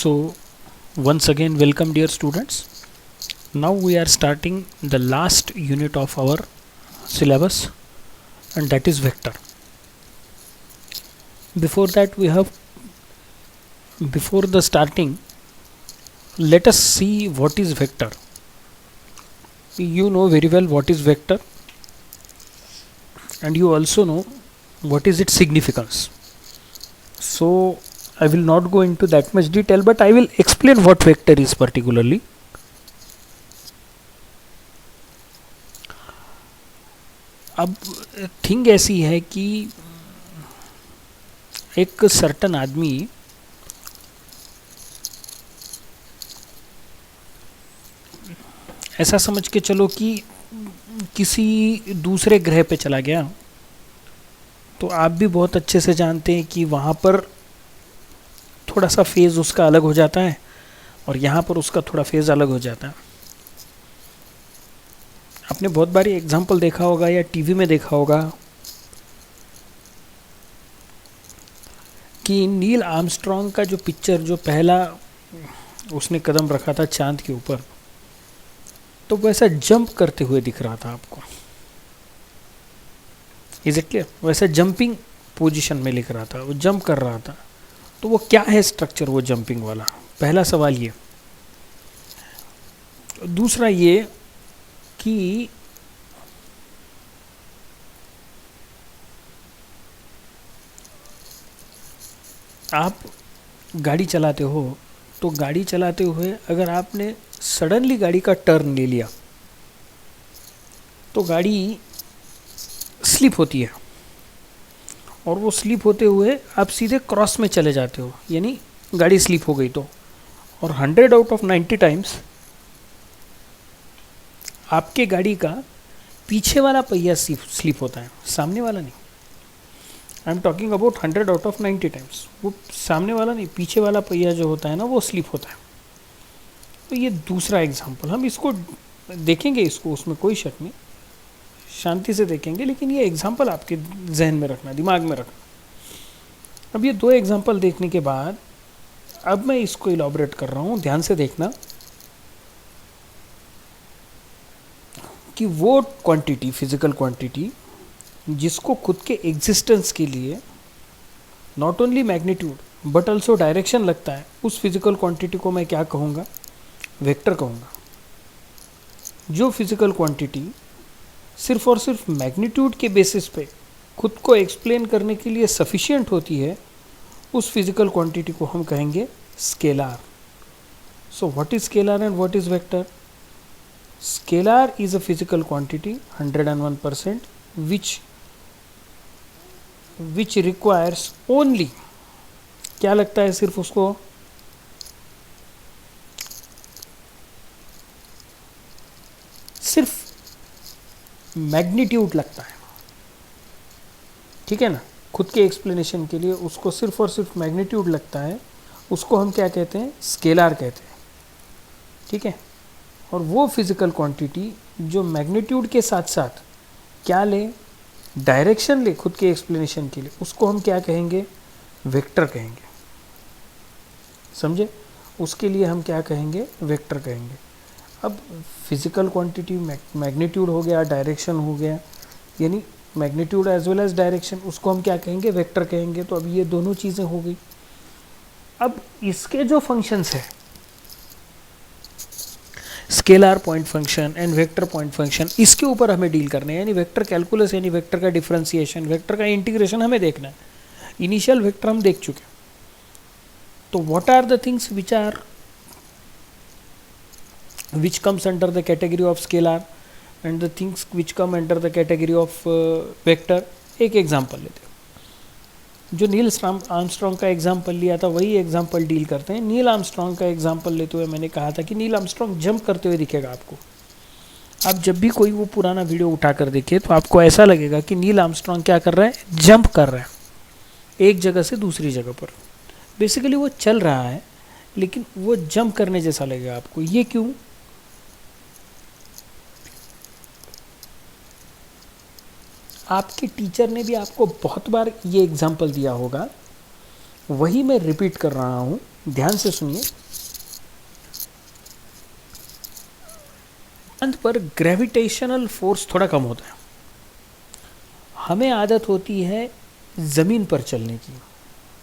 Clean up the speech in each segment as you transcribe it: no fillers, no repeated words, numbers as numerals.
So, once again, welcome, dear students. Now we are starting the last unit of our syllabus, and that is vector. Before that, before the starting, let us see what is vector. You know very well what is vector, and you also know what is its significance. So, I will not go into that much detail, but I will explain what vector is particularly. अब thing ऐसी है कि एक certain आदमी ऐसा समझ के चलो कि किसी दूसरे ग्रह पे चला गया, तो आप भी बहुत अच्छे से जानते हैं कि वहाँ पर थोड़ा सा फेज़ उसका अलग हो जाता है और यहाँ पर उसका थोड़ा फेज़ अलग हो जाता है. आपने बहुत बारी एग्जाम्पल देखा होगा या टीवी में देखा होगा कि नील आर्मस्ट्रॉन्ग का जो पिक्चर, जो पहला उसने कदम रखा था चांद के ऊपर, तो वैसा जंप करते हुए दिख रहा था आपको. Is it clear? वैसा जंपिंग पोजीशन में लिख रहा था, वो जंप कर रहा था. तो वो क्या है स्ट्रक्चर, वो जंपिंग वाला? पहला सवाल ये. दूसरा ये कि आप गाड़ी चलाते हो, तो गाड़ी चलाते हुए अगर आपने सडनली गाड़ी का टर्न ले लिया तो गाड़ी स्लिप होती है, और वो स्लिप होते हुए आप सीधे क्रॉस में चले जाते हो, यानी गाड़ी स्लिप हो गई तो. और 100 आउट ऑफ 90 टाइम्स आपके गाड़ी का पीछे वाला पहिया स्लिप होता है, सामने वाला नहीं. I am talking about 100 out of 90 times. वो सामने वाला नहीं, पीछे वाला पहिया जो होता है ना, वो स्लिप होता है. तो ये दूसरा एग्जाम्पल, हम इसको देखेंगे, इसको उसमें कोई शक नहीं, शांति से देखेंगे, लेकिन ये एग्जाम्पल आपके जहन में रखना, दिमाग में रखना. अब ये दो एग्जाम्पल देखने के बाद अब मैं इसको इलॉबरेट कर रहा हूँ. ध्यान से देखना कि वो क्वांटिटी, फिजिकल क्वांटिटी, जिसको खुद के एग्जिस्टेंस के लिए not only magnitude but also direction लगता है, उस फिजिकल क्वांटिटी को मैं क्या कहूँगा? वेक्टर कहूँगा. जो फिजिकल क्वांटिटी सिर्फ और सिर्फ मैग्नीट्यूड के बेसिस पे खुद को एक्सप्लेन करने के लिए सफिशिएंट होती है, उस फिजिकल क्वांटिटी को हम कहेंगे scalar. So what is scalar and what is vector? Scalar is a physical quantity 101% which requires only, क्या लगता है सिर्फ उसको? सिर्फ मैग्नीट्यूड लगता है, ठीक है ना. खुद के एक्सप्लेनेशन के लिए उसको सिर्फ और सिर्फ मैग्नीट्यूड लगता है, उसको हम क्या कहते हैं? स्केलार कहते हैं, ठीक है. और वो फिजिकल क्वांटिटी जो मैग्नीट्यूड के साथ साथ क्या ले? डायरेक्शन ले खुद के एक्सप्लेनेशन के लिए, उसको हम क्या कहेंगे? वेक्टर कहेंगे. समझे? उसके लिए हम क्या कहेंगे? वेक्टर कहेंगे. अब फिजिकल क्वांटिटी मैग्नीट्यूड हो गया, डायरेक्शन हो गया, यानी magnitude as well as direction, उसको हम क्या कहेंगे? वेक्टर कहेंगे. तो अब ये दोनों चीज़ें हो गई. अब इसके जो फंक्शंस है, scalar point function and vector point function, इसके ऊपर हमें डील करना है. यानी वेक्टर कैलकुलस, यानी वेक्टर का डिफरेंशिएशन, वेक्टर का इंटीग्रेशन हमें देखना है. इनिशियल वेक्टर हम देख चुके. तो what are the things which comes under the category of scalar and the things which come under the category of vector? एक एग्जाम्पल लेते हैं. जो नील आर्मस्ट्रॉन्ग का एग्जाम्पल लिया था, वही एग्जाम्पल डील करते हैं. नील आर्मस्ट्रॉन्ग का एग्जाम्पल लेते हुए मैंने कहा था कि नील आर्मस्ट्रॉन्ग जंप करते हुए दिखेगा आपको. आप जब भी कोई वो पुराना वीडियो उठाकर देखिए तो आपको ऐसा लगेगा कि नील आर्मस्ट्रॉन्ग क्या कर रहा है? जंप कर रहा है एक जगह से दूसरी जगह पर. बेसिकली वो चल रहा है, लेकिन वो जंप करने जैसा लगेगा आपको. ये क्यों? आपके टीचर ने भी आपको बहुत बार ये एग्जाम्पल दिया होगा, वही मैं रिपीट कर रहा हूँ ध्यान से सुनिए, चांद पर ग्रेविटेशनल फोर्स थोड़ा कम होता है। हमें आदत होती है ज़मीन पर चलने की,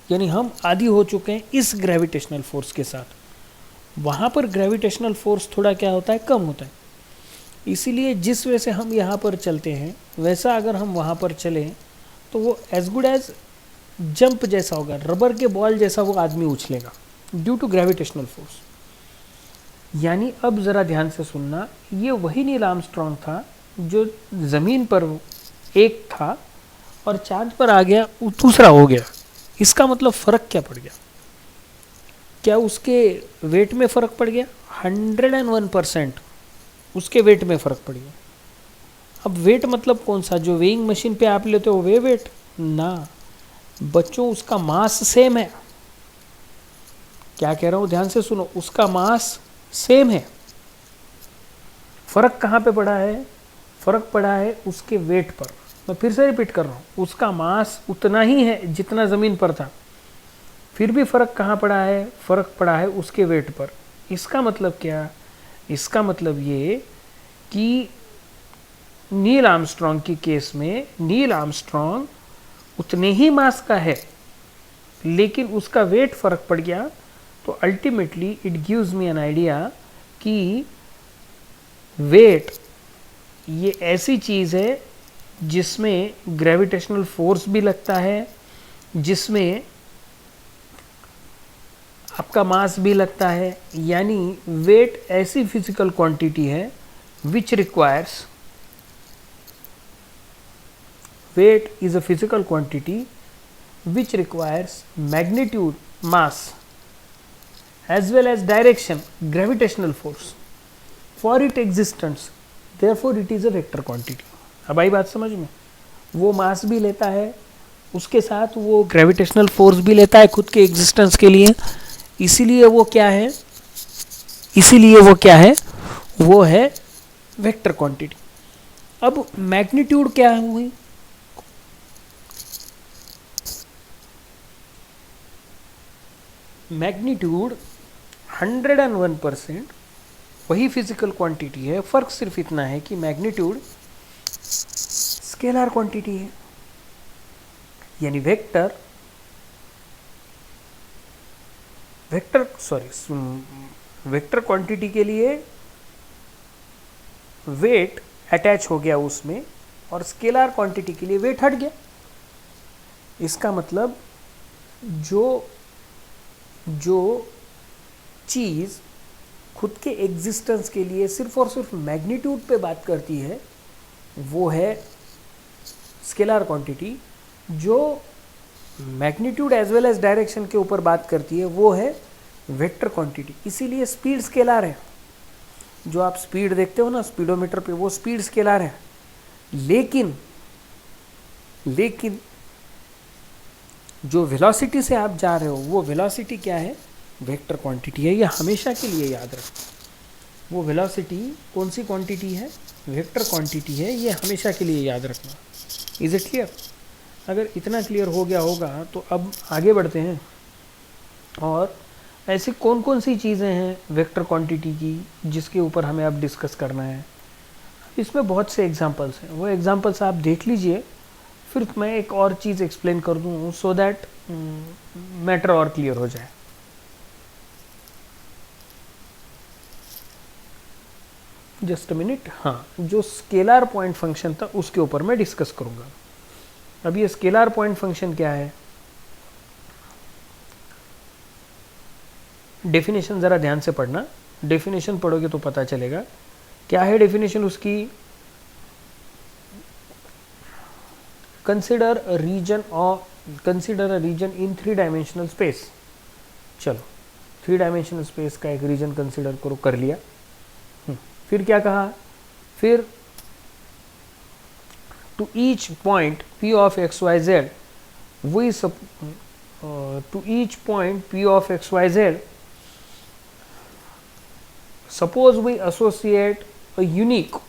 यानी हम आदी हो चुके हैं इस ग्रेविटेशनल फोर्स के साथ। वहाँ पर ग्रेविटेशनल फोर्स थोड़ा क्या होता है, कम होता है। इसीलिए जिस वजह से हम यहाँ पर चलते हैं, वैसा अगर हम वहाँ पर चलें तो वो एज गुड एज जंप जैसा होगा, रबर के बॉल जैसा वो आदमी उछलेगा ड्यू टू ग्रेविटेशनल फोर्स। यानी अब ज़रा ध्यान से सुनना, ये वही नील आर्मस्ट्रॉन्ग था जो ज़मीन पर एक था और चांद पर आ गया, दूसरा हो गया। इसका मतलब फ़र्क क्या पड़ गया? क्या उसके वेट में फ़र्क पड़ गया? 101% उसके वेट में फ़र्क पड़ गया। अब वेट मतलब कौन सा, जो वेइंग मशीन पे आप लेते हो वे वेट ना बच्चों, उसका मास सेम है। क्या कह रहा हूँ, ध्यान से सुनो, उसका मास सेम है। फ़र्क कहाँ पे पड़ा है? फ़र्क पड़ा है उसके वेट पर। मैं फिर से रिपीट कर रहा हूँ, उसका मास उतना ही है जितना ज़मीन पर था, फिर भी फ़र्क कहाँ पड़ा है? फ़र्क पड़ा है उसके वेट पर। इसका मतलब क्या? इसका मतलब ये कि नील आर्मस्ट्रॉन्ग की केस में नील आर्मस्ट्रॉन्ग उतने ही मास का है, लेकिन उसका वेट फ़र्क पड़ गया। तो ultimately it gives me an idea कि वेट ये ऐसी चीज़ है जिसमें ग्रेविटेशनल फोर्स भी लगता है, जिसमें आपका मास भी लगता है। यानी वेट ऐसी फिजिकल क्वांटिटी है which requires, weight is a physical quantity which requires magnitude, mass as well as direction, gravitational force for its existence, therefore it is a vector quantity। अब आई बात समझ में? वो मास भी लेता है, उसके साथ वो ग्रेविटेशनल फोर्स भी लेता है खुद के एग्जिस्टेंस के लिए। इसीलिए वो क्या है, इसीलिए वो क्या है, वो है वेक्टर क्वांटिटी। अब मैग्नीट्यूड क्या हुई? मैग्नीट्यूड 101% वही फिजिकल क्वांटिटी है। फ़र्क सिर्फ इतना है कि मैग्नीट्यूड स्केलर क्वांटिटी है, यानी वेक्टर क्वांटिटी के लिए वेट अटैच हो गया उसमें, और स्केलर क्वांटिटी के लिए वेट हट गया। इसका मतलब जो चीज़ खुद के एग्जिस्टेंस के लिए सिर्फ और सिर्फ मैग्नीट्यूड पे बात करती है वो है स्केलर क्वांटिटी। जो magnitude as well as direction के ऊपर बात करती है वो है वेक्टर क्वांटिटी। इसीलिए स्पीड स्केलर है। जो आप स्पीड देखते हो ना स्पीडोमीटर पे, वो स्पीड स्केलर है। लेकिन जो वेलोसिटी से आप जा रहे हो वो वेलोसिटी क्या है? वेक्टर क्वांटिटी है। ये हमेशा के लिए याद रखना। वो वेलोसिटी कौन सी क्वांटिटी है? वेक्टर क्वांटिटी है। ये हमेशा के लिए याद रखना। Is it clear? अगर इतना क्लियर हो गया होगा तो अब आगे बढ़ते हैं। और ऐसी कौन कौन सी चीज़ें हैं वेक्टर क्वांटिटी की जिसके ऊपर हमें अब डिस्कस करना है? इसमें बहुत से एग्जांपल्स हैं, वो एग्जांपल्स आप देख लीजिए, फिर मैं एक और चीज़ एक्सप्लेन कर दूँ सो दैट मैटर और क्लियर हो जाए। Just a minute. हाँ, जो स्केलर पॉइंट फंक्शन था उसके ऊपर मैं डिस्कस करूँगा। अब ये स्केलर पॉइंट फंक्शन क्या है? डेफिनेशन ज़रा ध्यान से पढ़ना, डेफिनेशन पढ़ोगे तो पता चलेगा। क्या है डेफिनेशन उसकी? Consider a region in 3 dimensional space. चलो 3 डायमेंशनल स्पेस का एक रीजन कंसिडर करो, कर लिया। फिर क्या कहा? फिर to each point P of XYZ we to each point P of XYZ suppose we associate a unique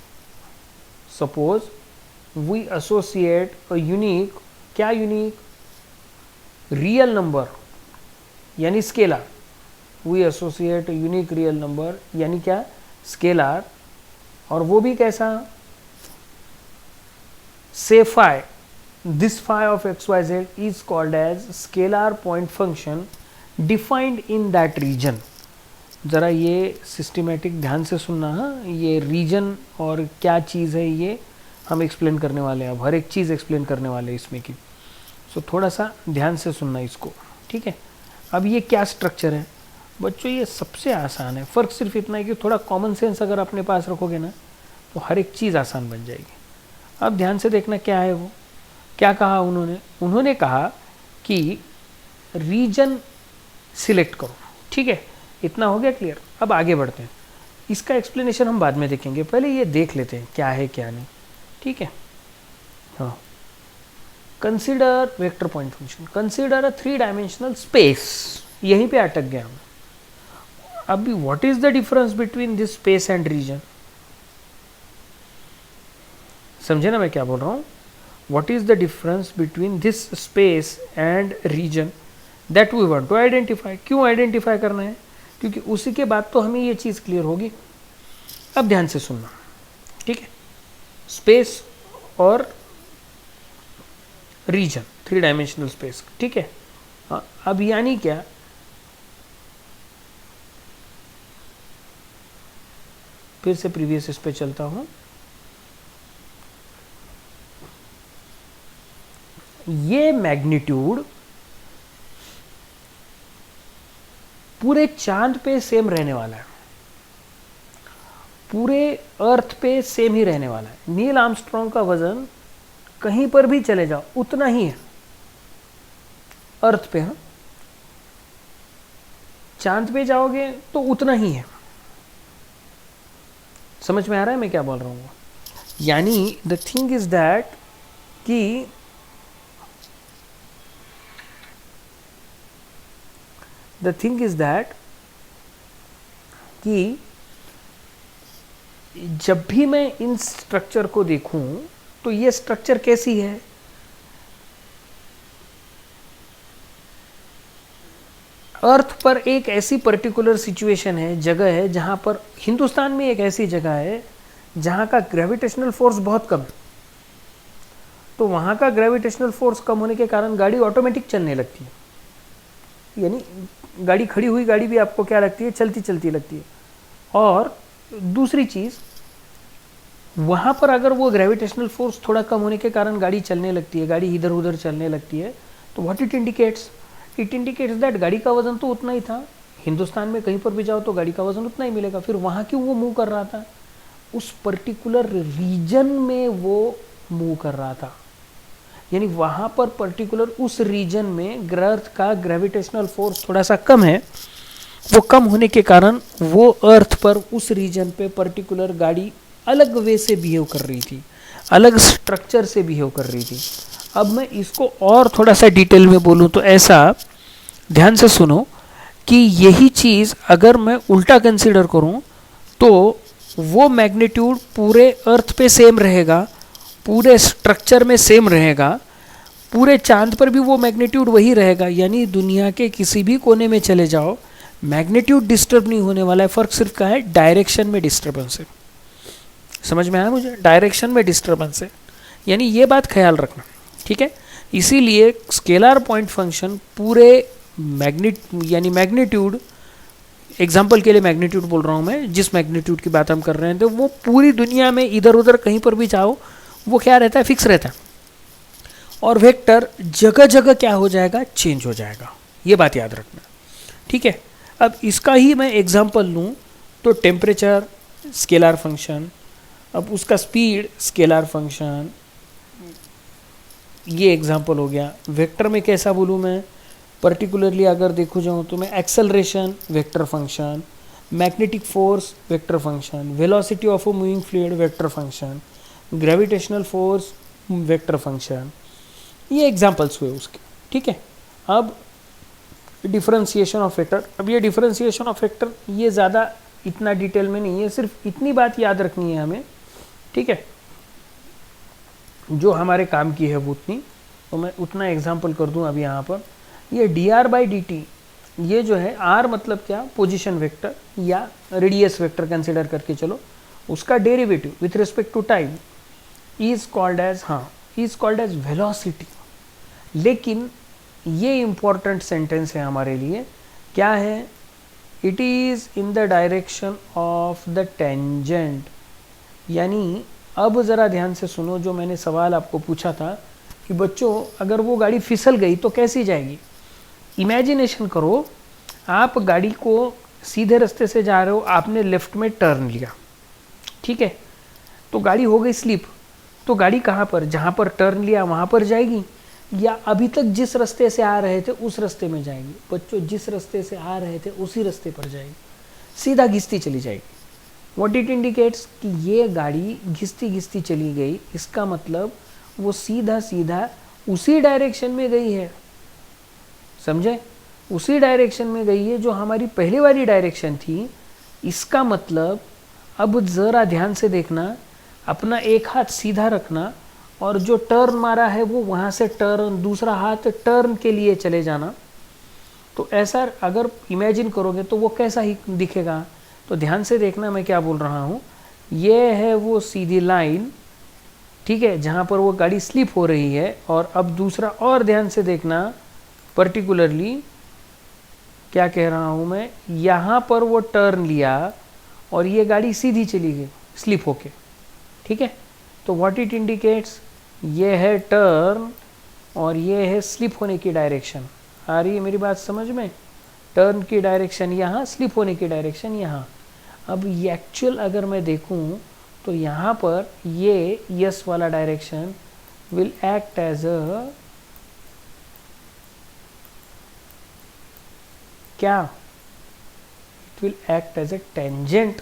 क्या यूनिक? रियल नंबर यानी scalar. We associate unique real number, यानी क्या, स्केलार, और वो भी कैसा, से phi, this phi of X Y Z is called as scalar point function defined in that region. ज़रा ये सिस्टमेटिक ध्यान से सुनना, हाँ, ये रीजन और क्या चीज़ है ये हम एक्सप्लेन करने वाले हैं, अब हर एक चीज़ एक्सप्लेन करने वाले हैं इसमें की। सो थोड़ा सा ध्यान से सुनना इसको, ठीक है। अब ये क्या स्ट्रक्चर है बच्चों, ये सबसे आसान है, फ़र्क सिर्फ इतना है कि थोड़ा कॉमन सेंस अगर अपने पास रखोगे ना तो हर एक चीज़ आसान बन जाएगी। अब ध्यान से देखना क्या है वो, क्या कहा उन्होंने कहा कि रीजन सिलेक्ट करो, ठीक है, इतना हो गया क्लियर। अब आगे बढ़ते हैं, इसका एक्सप्लेनेशन हम बाद में देखेंगे, पहले ये देख लेते हैं क्या है क्या नहीं, ठीक है। हाँ, consider vector point function, consider a 3 dimensional space, यहीं पे अटक गया हम। अभी what is the difference between this space and region, समझे ना मैं क्या बोल रहा हूँ। What is the difference between this space and region that we want to identify. क्यों आइडेंटिफाई करना है, क्योंकि उसी के बाद तो हमें ये चीज़ क्लियर होगी। अब ध्यान से सुनना, ठीक है, स्पेस और रीजन, 3 डायमेंशनल स्पेस, ठीक है। अब यानी क्या, फिर से प्रीवियस इस पे चलता हूं, ये मैग्नीट्यूड पूरे चांद पे सेम रहने वाला है, पूरे अर्थ पे सेम ही रहने वाला है। नील आर्मस्ट्रॉन्ग का वजन कहीं पर भी चले जाओ उतना ही है अर्थ पे, हाँ, चांद पे जाओगे तो उतना ही है। समझ में आ रहा है मैं क्या बोल रहा हूँ। यानी द थिंग इज दैट कि कि जब भी मैं इन स्ट्रक्चर को देखूं तो ये स्ट्रक्चर कैसी है, अर्थ पर एक ऐसी पर्टिकुलर सिचुएशन है, जगह है, जहां पर हिंदुस्तान में एक ऐसी जगह है जहां का ग्रेविटेशनल फोर्स बहुत कम, तो वहां का ग्रेविटेशनल फोर्स कम होने के कारण गाड़ी ऑटोमेटिक चलने लगती है, यानी गाड़ी, खड़ी हुई गाड़ी भी आपको क्या लगती है, चलती चलती लगती है। और दूसरी चीज़, वहाँ पर अगर वो ग्रेविटेशनल फोर्स थोड़ा कम होने के कारण गाड़ी चलने लगती है, गाड़ी इधर उधर चलने लगती है, तो what it indicates, it indicates that गाड़ी का वजन तो उतना ही था, हिंदुस्तान में कहीं पर भी जाओ तो गाड़ी का वजन उतना ही मिलेगा। फिर वहाँ क्यों वो मूव कर रहा था, उस पर्टिकुलर रीजन में वो मूव कर रहा था, यानी वहाँ पर पर्टिकुलर उस रीजन में अर्थ का ग्रेविटेशनल फोर्स थोड़ा सा कम है, वो कम होने के कारण वो अर्थ पर उस रीजन पे पर्टिकुलर गाड़ी अलग वे से बिहेव कर रही थी, अलग स्ट्रक्चर से बिहेव कर रही थी। अब मैं इसको और थोड़ा सा डिटेल में बोलूँ तो ऐसा, ध्यान से सुनो, कि यही चीज़ अगर मैं उल्टा कंसीडर करूँ तो वो मैग्नीट्यूड पूरे अर्थ पे सेम रहेगा, पूरे स्ट्रक्चर में सेम रहेगा, पूरे चांद पर भी वो मैग्नीट्यूड वही रहेगा, यानी दुनिया के किसी भी कोने में चले जाओ मैग्नीट्यूड डिस्टर्ब नहीं होने वाला है। फ़र्क सिर्फ क्या है, डायरेक्शन में डिस्टर्बेंस है। समझ में आया मुझे, डायरेक्शन में डिस्टर्बेंस है, यानी ये बात ख्याल रखना, ठीक है। इसीलिए स्केलर पॉइंट फंक्शन पूरे यानी मैग्नीट्यूड, एग्जाम्पल के लिए मैग्नीट्यूड बोल रहा हूँ मैं, जिस मैग्नीट्यूड की बात हम कर रहे हैं, तो वो पूरी दुनिया में इधर उधर कहीं पर भी जाओ वो क्या रहता है, फिक्स रहता है, और वेक्टर जगह जगह क्या हो जाएगा, चेंज हो जाएगा, ये बात याद रखना, ठीक है। अब इसका ही मैं एग्जांपल लूँ तो टेम्परेचर स्केलर फंक्शन, अब उसका स्पीड स्केलर फंक्शन, ये एग्जांपल हो गया। वेक्टर में कैसा बोलूँ मैं, पर्टिकुलरली अगर देखो जाऊँ तो मैं acceleration vector function, magnetic force vector function, velocity of a moving fluid vector function, gravitational force vector function, ये एग्जांपल्स हुए उसके, ठीक है। अब डिफरेंशिएशन ऑफ वेक्टर, अब ये डिफरेंशिएशन ऑफ वेक्टर ये ज़्यादा इतना डिटेल में नहीं है, सिर्फ इतनी बात याद रखनी है हमें, ठीक है, जो हमारे काम की है वो उतनी, तो मैं उतना एग्जांपल कर दूं अभी यहाँ पर। ये D R by D T ये जो है आर मतलब क्या, पोजीशन वेक्टर या रेडियस वेक्टर कंसिडर करके चलो, उसका derivative with respect to time is called as velocity. लेकिन ये इंपॉर्टेंट सेंटेंस है हमारे लिए, क्या है, it is in the direction of the tangent. यानी अब ज़रा ध्यान से सुनो, जो मैंने सवाल आपको पूछा था कि बच्चों अगर वो गाड़ी फिसल गई तो कैसी जाएगी। इमेजिनेशन करो, आप गाड़ी को सीधे रास्ते से जा रहे हो, आपने लेफ्ट में टर्न लिया, ठीक है, तो गाड़ी हो गई स्लिप, तो गाड़ी कहाँ पर, जहाँ पर टर्न लिया वहाँ पर जाएगी, या अभी तक जिस रास्ते से आ रहे थे उस रास्ते में जाएगी। बच्चों जिस रास्ते से आ रहे थे उसी रास्ते पर जाएगी, सीधा घिसती चली जाएगी। व्हाट इट इंडिकेट्स कि ये गाड़ी घिसती घिसती चली गई, इसका मतलब वो सीधा सीधा उसी डायरेक्शन में गई है, समझे, उसी डायरेक्शन में गई है जो हमारी पहले वाली डायरेक्शन थी। इसका मतलब अब ज़रा ध्यान से देखना, अपना एक हाथ सीधा रखना और जो टर्न मारा है वो वहाँ से टर्न, दूसरा हाथ टर्न के लिए चले जाना। तो ऐसा अगर इमेजिन करोगे तो वो कैसा ही दिखेगा। तो ध्यान से देखना मैं क्या बोल रहा हूँ, ये है वो सीधी लाइन, ठीक है, जहाँ पर वो गाड़ी स्लिप हो रही है। और अब दूसरा और ध्यान से देखना, पर्टिकुलरली क्या कह रहा हूँ मैं, यहाँ पर वो टर्न लिया और ये गाड़ी सीधी चली गई स्लिप होके, ठीक है। तो व्हाट इट इंडिकेट्स, ये है टर्न और ये है स्लिप होने की डायरेक्शन। आ रही है मेरी बात समझ में, टर्न की डायरेक्शन यहाँ, स्लिप होने की डायरेक्शन यहाँ। अब ये एक्चुअल अगर मैं देखूँ तो यहाँ पर ये यस वाला direction will act as a क्या, it will act as a tangent,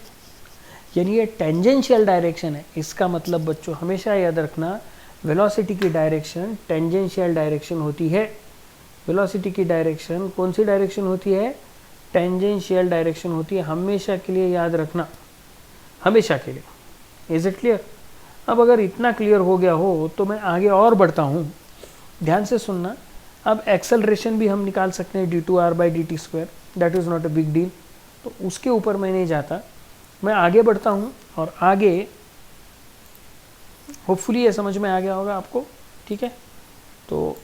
यानी ये टेंजेंशियल डायरेक्शन है। इसका मतलब बच्चों हमेशा याद रखना, वेलोसिटी की डायरेक्शन टेंजेंशियल डायरेक्शन होती है। वेलोसिटी की डायरेक्शन कौन सी डायरेक्शन होती है, टेंजेंशियल डायरेक्शन होती है, हमेशा के लिए याद रखना, हमेशा के लिए। Is it clear. अब अगर इतना क्लियर हो गया हो तो मैं आगे और बढ़ता हूँ, ध्यान से सुनना। अब एक्सेलरेशन भी हम निकाल सकते हैं d2r/dt², that is not a big deal, तो उसके ऊपर मैं नहीं जाता, मैं आगे बढ़ता हूँ। और आगे होपफुली ये समझ में आ गया होगा आपको, ठीक है। तो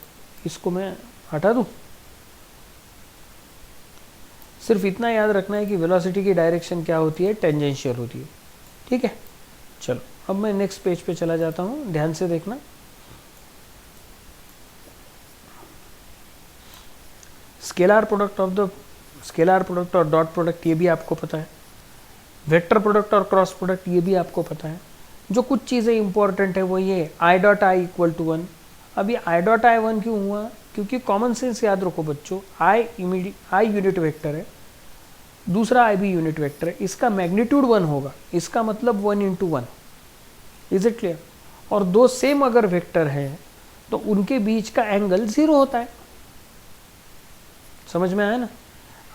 इसको मैं हटा दूँ, सिर्फ इतना याद रखना है कि वेलोसिटी की डायरेक्शन क्या होती है, टेंजेंशियल होती है, ठीक है। चलो अब मैं नेक्स्ट पेज पे चला जाता हूँ, ध्यान से देखना। स्केलर प्रोडक्ट और डॉट प्रोडक्ट ये भी आपको पता है, वेक्टर प्रोडक्ट और क्रॉस प्रोडक्ट ये भी आपको पता है। जो कुछ चीज़ें इंपॉर्टेंट है वो ये I.I = 1। अब ये I.I 1 क्यों हुआ, क्योंकि कॉमन सेंस याद रखो बच्चों, I यूनिट वेक्टर है, दूसरा I भी यूनिट वेक्टर है, इसका मैग्नीट्यूड 1 होगा, इसका मतलब 1 × 1। Is it clear. और दो सेम अगर वेक्टर है तो उनके बीच का एंगल 0 होता है, समझ में आया ना।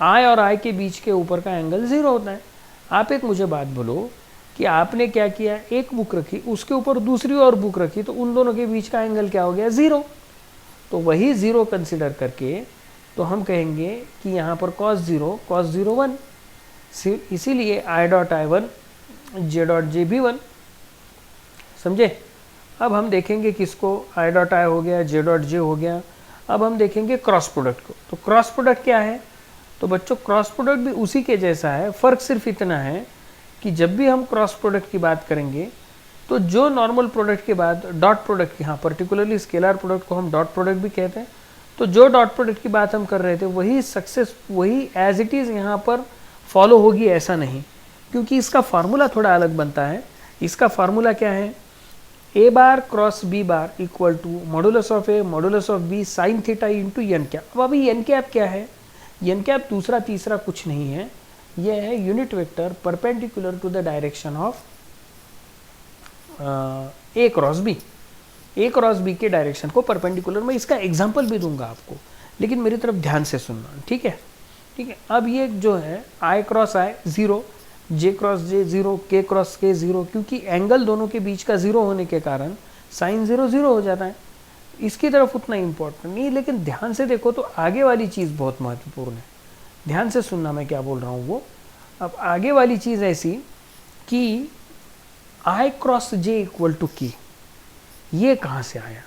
I और I के बीच के ऊपर का एंगल 0 होता है। आप एक मुझे बात बोलो कि आपने क्या किया, एक बुक रखी, उसके ऊपर दूसरी और बुक रखी, तो उन दोनों के बीच का एंगल क्या हो गया, 0। तो वही 0 कंसिडर करके तो हम कहेंगे कि यहाँ पर cos 0 1, इसीलिए I.I 1 J.J भी 1, समझे। अब हम देखेंगे किसको, I.I हो गया, J.J हो गया। अब हम देखेंगे क्रॉस प्रोडक्ट को। तो क्रॉस प्रोडक्ट क्या है, तो बच्चों क्रॉस प्रोडक्ट भी उसी के जैसा है, फ़र्क सिर्फ इतना है कि जब भी हम क्रॉस प्रोडक्ट की बात करेंगे तो जो नॉर्मल प्रोडक्ट के बाद डॉट प्रोडक्ट की, हाँ पर्टिकुलरली स्केलर प्रोडक्ट को हम डॉट प्रोडक्ट भी कहते हैं, तो जो डॉट प्रोडक्ट की बात हम कर रहे थे वही एज इट इज़ यहाँ पर फॉलो होगी, ऐसा नहीं, क्योंकि इसका फार्मूला थोड़ा अलग बनता है। इसका फार्मूला क्या है, A bar cross B bar equal to modulus of A modulus of B sine theta into n cap. अब अभी n कैप क्या है, n कैप दूसरा तीसरा कुछ नहीं है, यह है unit vector perpendicular to the direction of A cross B के डायरेक्शन को परपेंडिकुलर। मैं इसका एग्जांपल भी दूंगा आपको, लेकिन मेरी तरफ ध्यान से सुनना, ठीक है। अब ये जो है I cross I 0, J cross J 0, K cross K 0, क्योंकि एंगल दोनों के बीच का 0 होने के कारण साइन 0 0 हो जाता है। इसकी तरफ उतना इम्पोर्टेंट नहीं, लेकिन ध्यान से देखो तो आगे वाली चीज़ बहुत महत्वपूर्ण है। ध्यान से सुनना मैं क्या बोल रहा हूँ वो। अब आगे वाली चीज़ ऐसी कि I cross J equal to K, ये कहाँ से आया,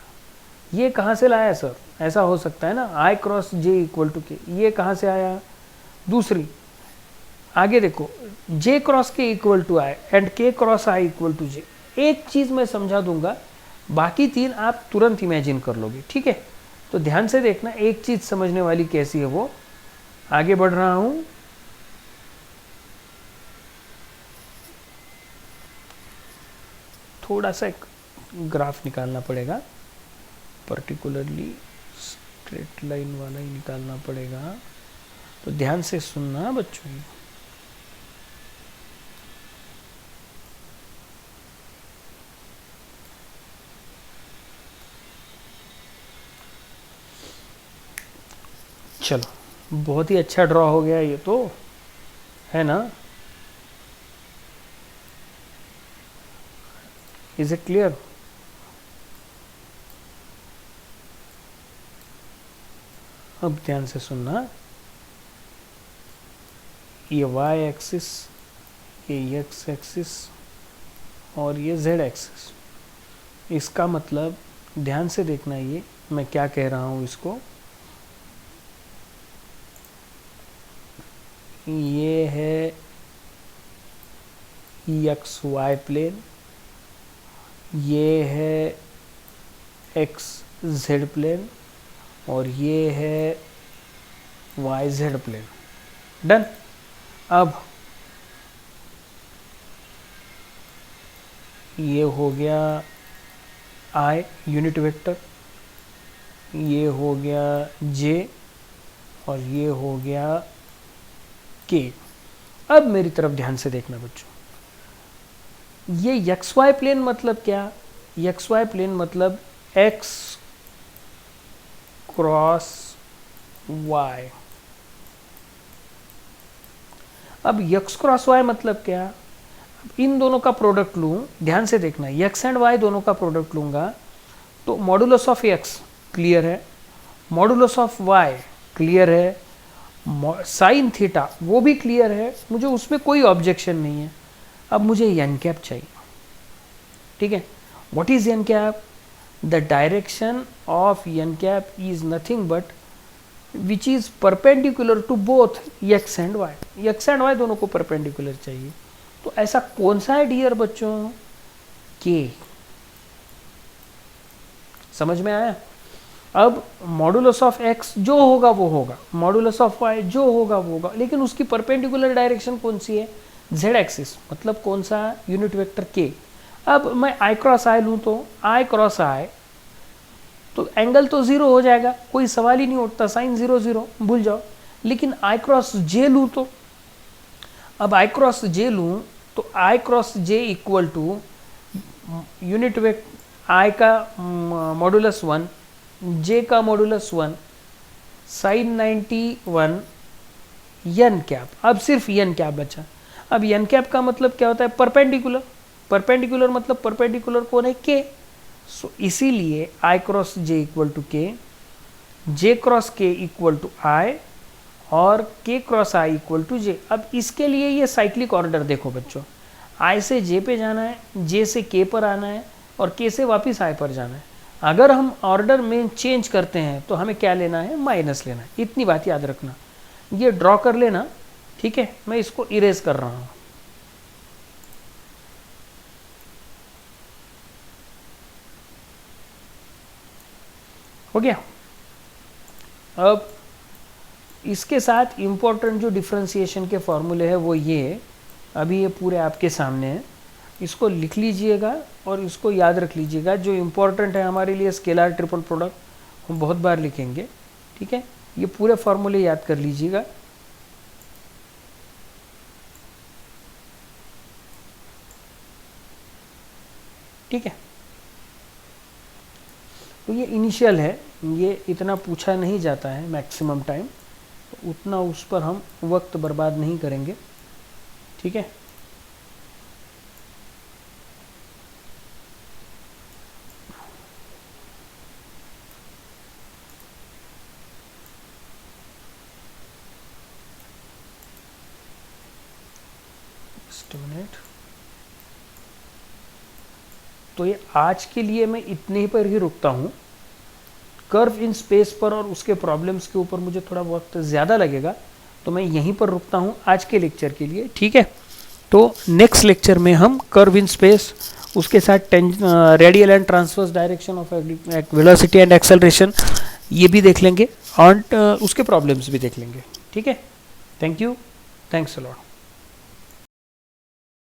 ये कहाँ से लाया सर, ऐसा हो सकता है ना, I cross J equal to K, ये कहाँ से आया। दूसरी आगे देखो, J cross K equal to I and K cross I equal to J. एक चीज़ मैं समझा दूंगा, बाकी तीन आप तुरंत इमेजिन कर लोगे, ठीक है। तो ध्यान से देखना, एक चीज़ समझने वाली कैसी है वो। आगे बढ़ रहा हूँ, थोड़ा सा एक ग्राफ निकालना पड़ेगा, पर्टिकुलरली स्ट्रेट लाइन वाला ही निकालना पड़ेगा। तो ध्यान से सुनना बच्चों। चलो, बहुत ही अच्छा ड्रॉ हो गया ये तो, है ना। Is it clear. अब ध्यान से सुनना, ये y एक्सिस, ये x एक्सिस और ये z एक्सिस। इसका मतलब ध्यान से देखना, ये मैं क्या कह रहा हूँ इसको, ये है एक्स वाई प्लेन, ये है एक्स जेड प्लेन और ये है वाई जेड प्लेन। डन। अब ये हो गया आई यूनिट वेक्टर, ये हो गया जे और ये हो गया के। अब मेरी तरफ ध्यान से देखना बच्चों, ये एक्स वाई प्लेन मतलब क्या, एक्स वाई प्लेन मतलब एक्स क्रॉस वाई। अब एक्स क्रॉस वाई मतलब क्या, इन दोनों का प्रोडक्ट लूं, ध्यान से देखना, एक्स एंड वाई दोनों का प्रोडक्ट लूंगा तो मॉडुलस ऑफ एक्स क्लियर है, मॉडुलस ऑफ वाई क्लियर है, साइन थीटा वो भी क्लियर है, मुझे उसमें कोई ऑब्जेक्शन नहीं है। अब मुझे एन कैप चाहिए, ठीक है। What is N cap, the direction of N cap is nothing but which is perpendicular to both X and Y. X and Y दोनों को परपेंडिकुलर चाहिए, तो ऐसा कौन सा है डियर बच्चों, के। समझ में आया। अब मॉडुलस ऑफ एक्स जो होगा वो होगा, मॉडुलस ऑफ वाई जो होगा वो होगा, लेकिन उसकी परपेंडिकुलर डायरेक्शन कौन सी है, जेड एक्सिस, मतलब कौन सा, यूनिट वेक्टर के। अब मैं आई क्रॉस आई लूँ तो आई क्रॉस आई तो एंगल तो जीरो हो जाएगा, कोई सवाल ही नहीं उठता, साइन जीरो जीरो भूल जाओ। लेकिन आई क्रॉस जे लूँ तो, अब आई क्रॉस जे लूँ तो I cross J equal to unit vector I का मॉडुलस 1, जे का मॉडुलस 1, साइन 91 एन कैप। अब सिर्फ एन कैप बचा। अब एन कैप का मतलब क्या होता है, परपेंडिकुलर। परपेंडिकुलर मतलब परपेंडिकुलर कौन है, के। सो इसीलिए आई क्रॉस जे इक्वल टू के, जे क्रॉस के इक्वल टू आई और के क्रॉस आई इक्वल टू जे। अब इसके लिए ये साइक्लिक ऑर्डर देखो बच्चों, आई से जे पे जाना है, जे से के पर आना है और के से वापस आई पर जाना है। अगर हम ऑर्डर में चेंज करते हैं तो हमें क्या लेना है, माइनस लेना है। इतनी बात याद रखना, ये ड्रॉ कर लेना, ठीक है। मैं इसको इरेज कर रहा हूं। हो गया। अब इसके साथ इंपॉर्टेंट जो डिफ्रेंसिएशन के फॉर्मूले हैं वो ये, अभी ये पूरे आपके सामने हैं, इसको लिख लीजिएगा और इसको याद रख लीजिएगा। जो इम्पोर्टेंट है हमारे लिए स्केलर ट्रिपल प्रोडक्ट, हम बहुत बार लिखेंगे, ठीक है। ये पूरे फॉर्मूले याद कर लीजिएगा। ठीक है, तो ये इनिशियल है, ये इतना पूछा नहीं जाता है मैक्सिमम टाइम, तो उतना उस पर हम वक्त बर्बाद नहीं करेंगे, ठीक है। Just minute. तो ये आज के लिए मैं इतने पर ही रुकता हूँ। कर्व इन स्पेस पर और उसके प्रॉब्लम्स के ऊपर मुझे थोड़ा बहुत ज़्यादा लगेगा, तो मैं यहीं पर रुकता हूँ आज के लेक्चर के लिए, ठीक है। तो नेक्स्ट लेक्चर में हम कर्व इन स्पेस, उसके साथ radial and transverse direction of velocity and acceleration ये भी देख लेंगे, और उसके प्रॉब्लम्स भी देख लेंगे, ठीक है। Thank you, thanks a lot.